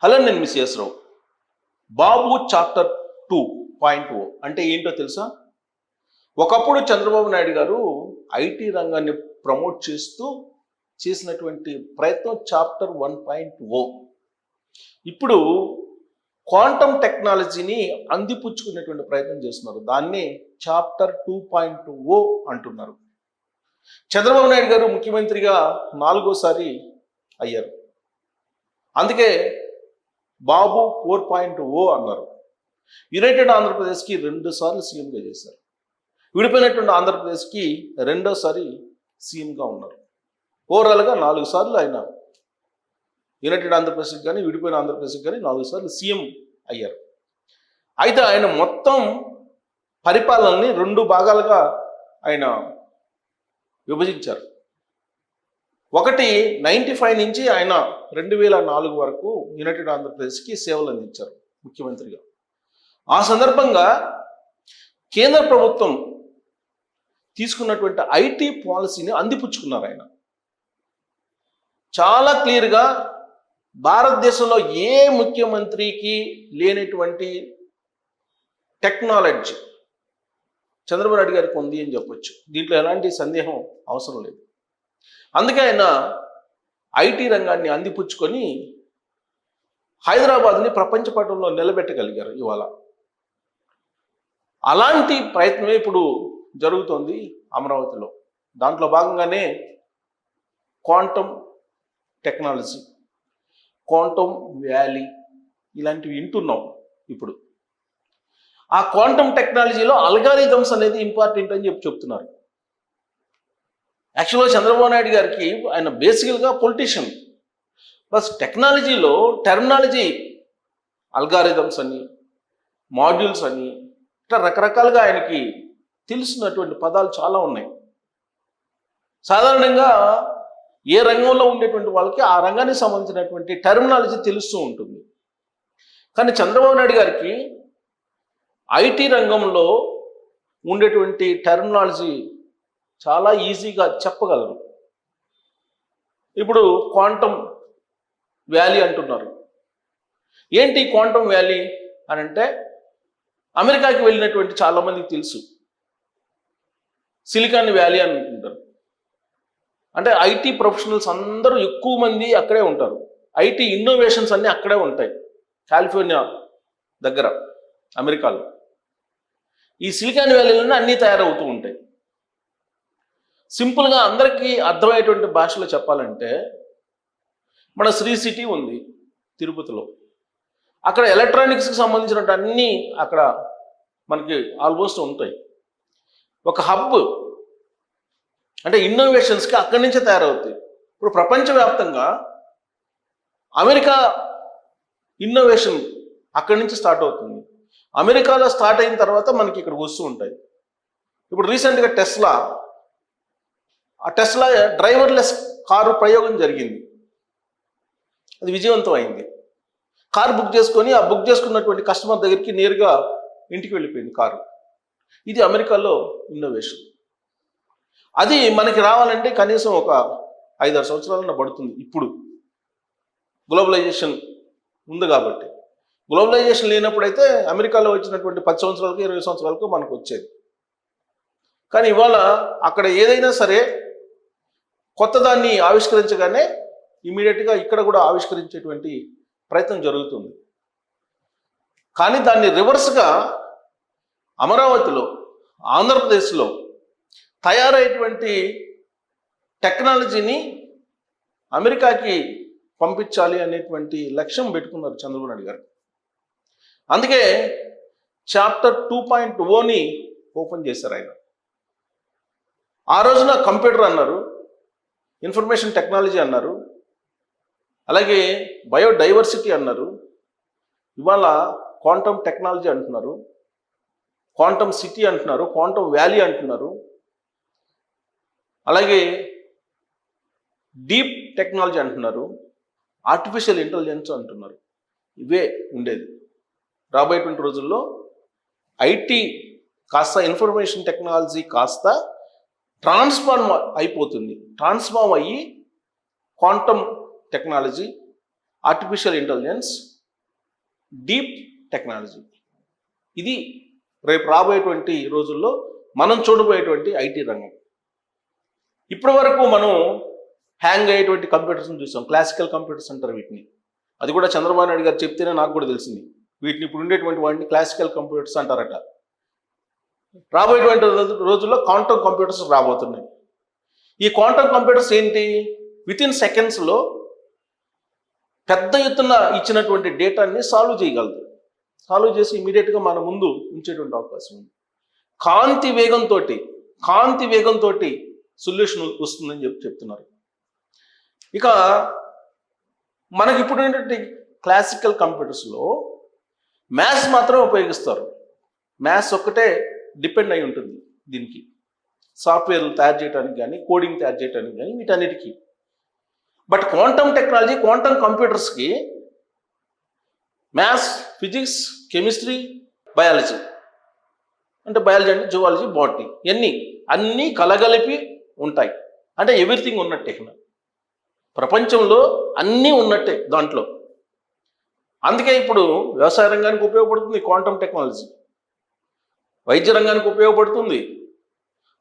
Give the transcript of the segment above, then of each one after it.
Hello, నేను miss రావు. బాబు chapter 2.0 అంటే ఏంటో తెలుసా? ఒకప్పుడు చంద్రబాబు నాయుడు గారు ఐటీ రంగాన్ని ప్రమోట్ చేస్తూ చేసినటువంటి ప్రయత్నం చాప్టర్ 1.0. ఇప్పుడు క్వాంటమ్ టెక్నాలజీని అందిపుచ్చుకునేటువంటి ప్రయత్నం చేస్తున్నారు. దాన్ని చాప్టర్ 2.0 అంటున్నారు. చంద్రబాబు నాయుడు గారు ముఖ్యమంత్రిగా 4వ సారి అయ్యారు. అందుకే బాబు 4.0 అన్నారు. యునైటెడ్ ఆంధ్రప్రదేశ్కి 2 సార్లు సీఎంగా చేశారు. విడిపోయినటువంటి ఆంధ్రప్రదేశ్కి 2వ సారి సీఎంగా ఉన్నారు. ఓవరాల్గా 4 సార్లు ఆయన యునైటెడ్ ఆంధ్రప్రదేశ్కి కానీ విడిపోయిన ఆంధ్రప్రదేశ్కి కానీ 4 సార్లు సీఎం అయ్యారు. అయితే ఆయన మొత్తం పరిపాలనని 2 భాగాలుగా ఆయన విభజించారు. ఒకటి 95 నుంచి ఆయన 2004 వరకు యునైటెడ్ ఆంధ్రప్రదేశ్కి సేవలు అందించారు ముఖ్యమంత్రిగా. ఆ సందర్భంగా కేంద్ర ప్రభుత్వం తీసుకున్నటువంటి ఐటీ పాలసీని అందిపుచ్చుకున్నారు ఆయన. చాలా క్లియర్గా భారతదేశంలో ఏ ముఖ్యమంత్రికి లేనటువంటి టెక్నాలజీ చంద్రబాబు నాయుడు గారికి ఉంది అని చెప్పొచ్చు. దీంట్లో ఎలాంటి సందేహం అవసరం లేదు. అందుకే ఆయన ఐటీ రంగాన్ని అందిపుచ్చుకొని హైదరాబాద్ని ప్రపంచ పటంలో నిలబెట్టగలిగారు ఇవాళ. అలాంటి ప్రయత్నమే ఇప్పుడు జరుగుతోంది అమరావతిలో. దాంట్లో భాగంగానే క్వాంటమ్ టెక్నాలజీ, క్వాంటమ్ వ్యాలీ ఇలాంటివి వింటున్నాం ఇప్పుడు. ఆ క్వాంటమ్ టెక్నాలజీలో అల్గారిథమ్స్ అనేది ఇంపార్టెంట్ అని చెప్తున్నారు. యాక్చువల్గా చంద్రబాబు నాయుడు గారికి ఆయన బేసికల్గా పొలిటీషియన్, ప్లస్ టెక్నాలజీలో టెర్మినాలజీ అల్గారిథమ్స్ అని, మాడ్యూల్స్ అని, ఇట్లా రకరకాలుగా ఆయనకి తెలిసినటువంటి పదాలు చాలా ఉన్నాయి. సాధారణంగా ఏ రంగంలో ఉండేటువంటి వాళ్ళకి ఆ రంగానికి సంబంధించినటువంటి టెర్మినాలజీ తెలుస్తూ ఉంటుంది. కానీ చంద్రబాబు నాయుడు గారికి ఐటీ రంగంలో ఉండేటువంటి టెర్మినాలజీ చాలా ఈజీగా చెప్పగలరు. ఇప్పుడు క్వాంటమ్ వ్యాలీ అంటున్నారు. ఏంటి క్వాంటమ్ వ్యాలీ అని అంటే, అమెరికాకి వెళ్ళినటువంటి చాలామందికి తెలుసు. సిలికాన్ వ్యాలీ అని అంటుంటారు. అంటే ఐటీ ప్రొఫెషనల్స్ అందరూ ఎక్కువ మంది అక్కడే ఉంటారు. ఐటీ ఇన్నోవేషన్స్ అన్నీ అక్కడే ఉంటాయి, కాలిఫోర్నియా దగ్గర అమెరికాలో. ఈ సిలికాన్ వ్యాలీలోనే అన్నీ తయారవుతూ ఉంటాయి. సింపుల్గా అందరికీ అర్థమయ్యేటువంటి భాషలో చెప్పాలంటే, మన శ్రీ సిటీ ఉంది తిరుపతిలో. అక్కడ ఎలక్ట్రానిక్స్కి సంబంధించినట్టు అన్నీ అక్కడ మనకి ఆల్మోస్ట్ ఉంటాయి. ఒక హబ్ అంటే ఇన్నోవేషన్స్కి అక్కడి నుంచే తయారవుతాయి. ఇప్పుడు ప్రపంచవ్యాప్తంగా అమెరికా ఇన్నోవేషన్ అక్కడి నుంచి స్టార్ట్ అవుతుంది. అమెరికాలో స్టార్ట్ అయిన తర్వాత మనకి ఇక్కడికి వస్తూ ఉంటాయి. ఇప్పుడు రీసెంట్గా ఆ టెస్లా డ్రైవర్లెస్ కారు ప్రయోగం జరిగింది. అది విజయవంతం అయింది. కారు బుక్ చేసుకొని ఆ బుక్ చేసుకున్నటువంటి కస్టమర్ దగ్గరికి నేరుగా ఇంటికి వెళ్ళిపోయింది కారు. ఇది అమెరికాలో ఇన్నోవేషన్. అది మనకి రావాలంటే కనీసం ఒక 5-6 సంవత్సరాలన్నా పడుతుంది. ఇప్పుడు గ్లోబలైజేషన్ ఉంది కాబట్టి. గ్లోబలైజేషన్ లేనప్పుడైతే అమెరికాలో వచ్చినటువంటి 10 సంవత్సరాలకు 20 సంవత్సరాలకు మనకు వచ్చేది. కానీ ఇవాళ అక్కడ ఏదైనా సరే కొత్త దాన్ని ఆవిష్కరించగానే ఇమీడియట్గా ఇక్కడ కూడా ఆవిష్కరించేటువంటి ప్రయత్నం జరుగుతుంది. కానీ దాన్ని రివర్స్గా అమరావతిలో, ఆంధ్రప్రదేశ్లో తయారయ్యేటువంటి టెక్నాలజీని అమెరికాకి పంపించాలి అనేటువంటి లక్ష్యం పెట్టుకున్నారు చంద్రబాబు నాయుడు గారు. అందుకే చాప్టర్ 2.0ని ఓపెన్ చేశారు ఆయన. ఆ రోజున కంప్యూటర్ అన్నారు, ఇన్ఫర్మేషన్ టెక్నాలజీ అన్నారు, అలాగే బయోడైవర్సిటీ అన్నారు. ఇవాళ క్వాంటమ్ టెక్నాలజీ అంటున్నారు, క్వాంటమ్ సిటీ అంటున్నారు, క్వాంటమ్ వ్యాలీ అంటున్నారు, అలాగే డీప్ టెక్నాలజీ అంటున్నారు, ఆర్టిఫిషియల్ ఇంటెలిజెన్స్ అంటున్నారు. ఇవే ఉండేది. రాబోయేటువంటి రోజుల్లో ఐటీ కాస్త ఇన్ఫర్మేషన్ టెక్నాలజీ కాస్త ట్రాన్స్ఫార్మ్ అయిపోతుంది. ట్రాన్స్ఫార్మ్ అయ్యి quantum technology, artificial intelligence, deep technology. ఇది రేపు రాబోయేటువంటి రోజుల్లో మనం చూడబోయేటువంటి ఐటీ రంగం. ఇప్పటి వరకు మనం హ్యాంగ్ అయ్యేటువంటి కంప్యూటర్స్ని చూసాం, క్లాసికల్ కంప్యూటర్స్ అంటారు వీటిని. అది కూడా చంద్రబాబు నాయుడు గారు చెప్తేనే నాకు కూడా తెలిసింది. వీటిని ఇప్పుడు ఉండేటువంటి వాటిని క్లాసికల్ కంప్యూటర్స్ అంటారట. రాబోయేటువంటి రోజుల్లో క్వాంటమ్ కంప్యూటర్స్ రాబోతున్నాయి. ఈ క్వాంటమ్ కంప్యూటర్స్ ఏంటి? వితిన్ సెకండ్స్లో పెద్ద ఎత్తున ఇచ్చినటువంటి డేటాని సాల్వ్ చేయగలదు. సాల్వ్ చేసి ఇమీడియట్గా మన ముందు ఉంచేటువంటి అవకాశం ఉంది. కాంతి వేగంతో సొల్యూషన్ వస్తుందని చెప్తున్నారు. ఇక మనకి ఇప్పుడు ఏంటంటే క్లాసికల్ కంప్యూటర్స్లో మ్యాథ్స్ మాత్రమే ఉపయోగిస్తారు. మ్యాథ్స్ ఒక్కటే డిపెండ్ అయి ఉంటుంది దీనికి, సాఫ్ట్వేర్లు తయారు చేయడానికి కానీ, కోడింగ్ తయారు చేయడానికి కానీ, వీటన్నిటికీ. బట్ క్వాంటమ్ టెక్నాలజీ, క్వాంటమ్ కంప్యూటర్స్కి మ్యాథ్స్, ఫిజిక్స్, కెమిస్ట్రీ, బయాలజీ అంటే జువాలజీ, బాటనీ అన్నీ కలగలిపి ఉంటాయి. అంటే ఎవ్రీథింగ్ ఉన్నట్టే. ప్రపంచంలో అన్నీ ఉన్నట్టే దాంట్లో. అందుకే ఇప్పుడు వ్యవసాయ రంగానికి ఉపయోగపడుతుంది క్వాంటమ్ టెక్నాలజీ, వైద్య రంగానికి ఉపయోగపడుతుంది,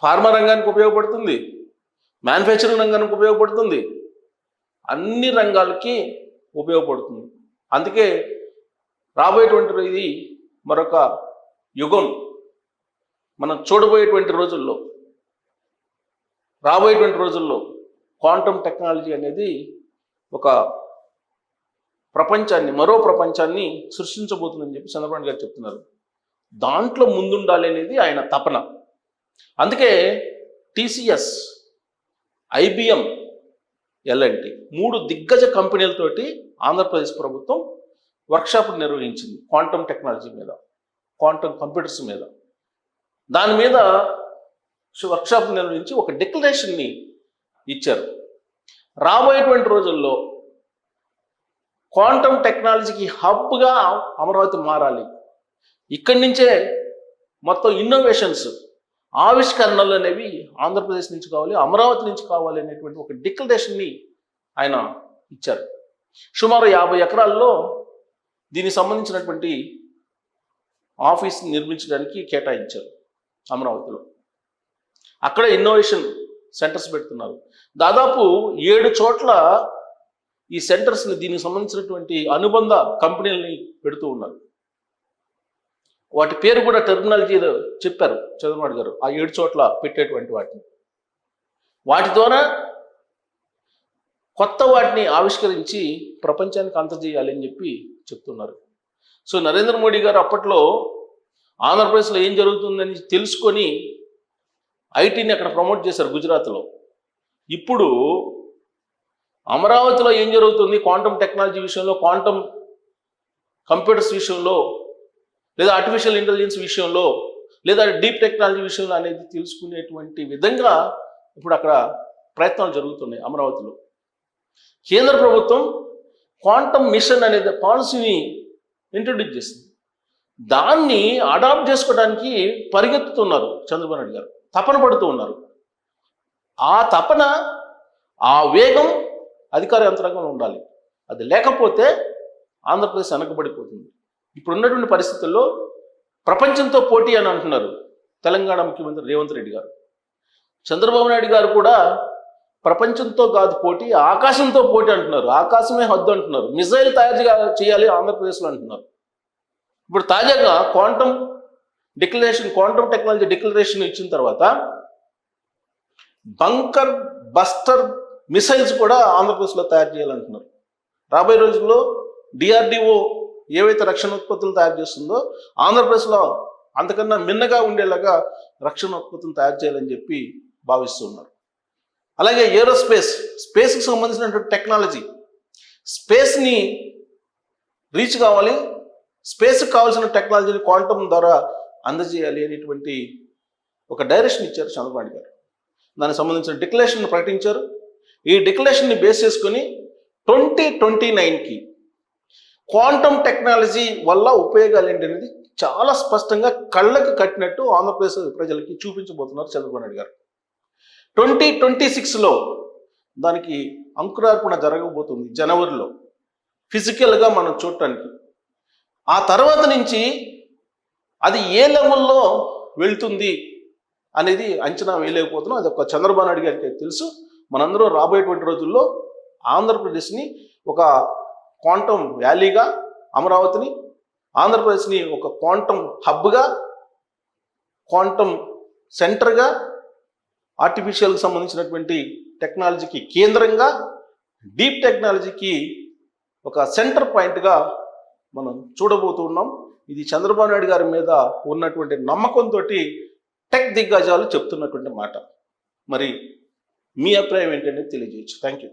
ఫార్మా రంగానికి ఉపయోగపడుతుంది, మ్యానుఫ్యాక్చరింగ్ రంగానికి ఉపయోగపడుతుంది, అన్ని రంగాలకి ఉపయోగపడుతుంది. అందుకే రాబోయేటువంటి ఇది మరొక యుగం. మనం చూడబోయేటువంటి రాబోయేటువంటి రోజుల్లో క్వాంటమ్ టెక్నాలజీ అనేది ఒక మరో ప్రపంచాన్ని సృష్టించబోతుందని చెప్పి చంద్రబాబు గారు చెప్తున్నారు. దాంట్లో ముందుండాలి అనేది ఆయన తపన. అందుకే టీసీఎస్, ఐబిఎం, ఎల్ఎన్టీ 3 దిగ్గజ కంపెనీలతోటి ఆంధ్రప్రదేశ్ ప్రభుత్వం వర్క్షాప్ నిర్వహించింది క్వాంటమ్ టెక్నాలజీ మీద, క్వాంటమ్ కంప్యూటర్స్ మీద. దాని మీద వర్క్షాప్ నిర్వహించి ఒక డిక్లరేషన్ని ఇచ్చారు. రాబోయేటువంటి రోజుల్లో క్వాంటమ్ టెక్నాలజీకి హబ్గా అమరావతి మారాలి, ఇక్కడి నుంచే మొత్తం ఇన్నోవేషన్స్, ఆవిష్కరణలు అనేవి ఆంధ్రప్రదేశ్ నుంచి కావాలి, అమరావతి నుంచి కావాలి అనేటువంటి ఒక డిక్లరేషన్ని ఆయన ఇచ్చారు. సుమారు 50 ఎకరాల్లో దీనికి సంబంధించినటువంటి ఆఫీస్ నిర్మించడానికి కేటాయించారు అమరావతిలో. అక్కడ ఇన్నోవేషన్ సెంటర్స్ పెడుతున్నారు. దాదాపు 7 చోట్ల ఈ సెంటర్స్ని, దీనికి సంబంధించినటువంటి అనుబంధ కంపెనీలని పెడుతూ ఉన్నారు. వాటి పేరు కూడా టెర్మినాలజీ చెప్పారు చంద్రబాబు గారు, ఆ 7 చోట్ల పెట్టేటువంటి వాటి ద్వారా కొత్త వాటిని ఆవిష్కరించి ప్రపంచానికి అందజేయాలి అని చెప్పి చెప్తున్నారు. సో నరేంద్ర మోడీ గారు అప్పట్లో ఆంధ్రప్రదేశ్లో ఏం జరుగుతుందని తెలుసుకొని ఐటీని అక్కడ ప్రమోట్ చేశారు గుజరాత్లో. ఇప్పుడు అమరావతిలో ఏం జరుగుతుంది క్వాంటమ్ టెక్నాలజీ విషయంలో, క్వాంటమ్ కంప్యూటర్స్ విషయంలో, లేదా ఆర్టిఫిషియల్ ఇంటెలిజెన్స్ విషయంలో, లేదా డీప్ టెక్నాలజీ విషయంలో అనేది తెలుసుకునేటువంటి విధంగా ఇప్పుడు అక్కడ ప్రయత్నాలు జరుగుతున్నాయి అమరావతిలో. కేంద్ర ప్రభుత్వం క్వాంటమ్ మిషన్ అనేది పాలసీని ఇంట్రొడ్యూస్ చేసింది. దాన్ని అడాప్ట్ చేసుకోవడానికి పరిగెత్తుతున్నారు చంద్రబాబు నాయుడు గారు, తపన పడుతూ ఉన్నారు. ఆ తపన, ఆ వేగం అధికార యంత్రాంగంలో ఉండాలి. అది లేకపోతే ఆంధ్రప్రదేశ్ వెనకబడిపోతుంది. ఇప్పుడు ఉన్నటువంటి పరిస్థితుల్లో ప్రపంచంతో పోటీ అని అంటున్నారు తెలంగాణ ముఖ్యమంత్రి రేవంత్ రెడ్డి గారు. చంద్రబాబు నాయుడు గారు కూడా ప్రపంచంతో కాదు పోటీ, ఆకాశంతో పోటీ అంటున్నారు. ఆకాశమే హద్దు అంటున్నారు. మిసైల్ తయారు చేయాలి ఆంధ్రప్రదేశ్లో అంటున్నారు. ఇప్పుడు తాజాగా క్వాంటమ్ టెక్నాలజీ డిక్లరేషన్ ఇచ్చిన తర్వాత బంకర్ బస్టర్ మిసైల్స్ కూడా ఆంధ్రప్రదేశ్లో తయారు చేయాలంటున్నారు. రాబోయే రోజుల్లో డిఆర్డిఓ ఏవైతే రక్షణ ఉత్పత్తులు తయారు చేస్తుందో ఆంధ్రప్రదేశ్లో అంతకన్నా మిన్నగా ఉండేలాగా రక్షణ ఉత్పత్తులు తయారు చేయాలని చెప్పి భావిస్తున్నారు. అలాగే స్పేస్కి సంబంధించినటువంటి టెక్నాలజీ, స్పేస్ని రీచ్ కావాలి, స్పేస్కి కావాల్సిన టెక్నాలజీని క్వాంటమ్ ద్వారా అందజేయాలి అనేటువంటి ఒక డైరెక్షన్ ఇచ్చారు చంద్రబాబు నాయుడు గారు. దానికి సంబంధించిన డిక్లరేషన్ ప్రకటించారు. ఈ డిక్లరేషన్ని బేస్ చేసుకుని 2029కి క్వాంటమ్ టెక్నాలజీ వల్ల ఉపయోగాలు ఏంటి అనేది చాలా స్పష్టంగా కళ్ళకి కట్టినట్టు ఆంధ్రప్రదేశ్ ప్రజలకి చూపించబోతున్నారు చంద్రబాబు నాయుడు గారు. 2026లో దానికి అంకురార్పణ జరగబోతుంది జనవరిలో, ఫిజికల్గా మనం చూడటానికి. ఆ తర్వాత నుంచి అది ఏ లెవెల్లో వెళ్తుంది అనేది అంచనా వేయలేకపోతున్నాం. అది ఒక చంద్రబాబు నాయుడు గారికి తెలుసు. మనందరం రాబోయేటువంటి రోజుల్లో ఆంధ్రప్రదేశ్ని ఒక క్వాంటమ్ వ్యాలీగా, అమరావతిని ఆంధ్రప్రదేశ్ని ఒక క్వాంటమ్ హబ్గా, క్వాంటమ్ సెంటర్గా, ఆర్టిఫిషియల్కి సంబంధించినటువంటి టెక్నాలజీకి కేంద్రంగా, డీప్ టెక్నాలజీకి ఒక సెంటర్ పాయింట్గా మనం చూడబోతున్నాం. ఇది చంద్రబాబు నాయుడు గారి మీద ఉన్నటువంటి నమ్మకంతో టెక్ దిగ్గజాలు చెప్తున్నటువంటి మాట. మరి మీ అభిప్రాయం ఏంటనేది తెలియజేయచ్చు. Thank you.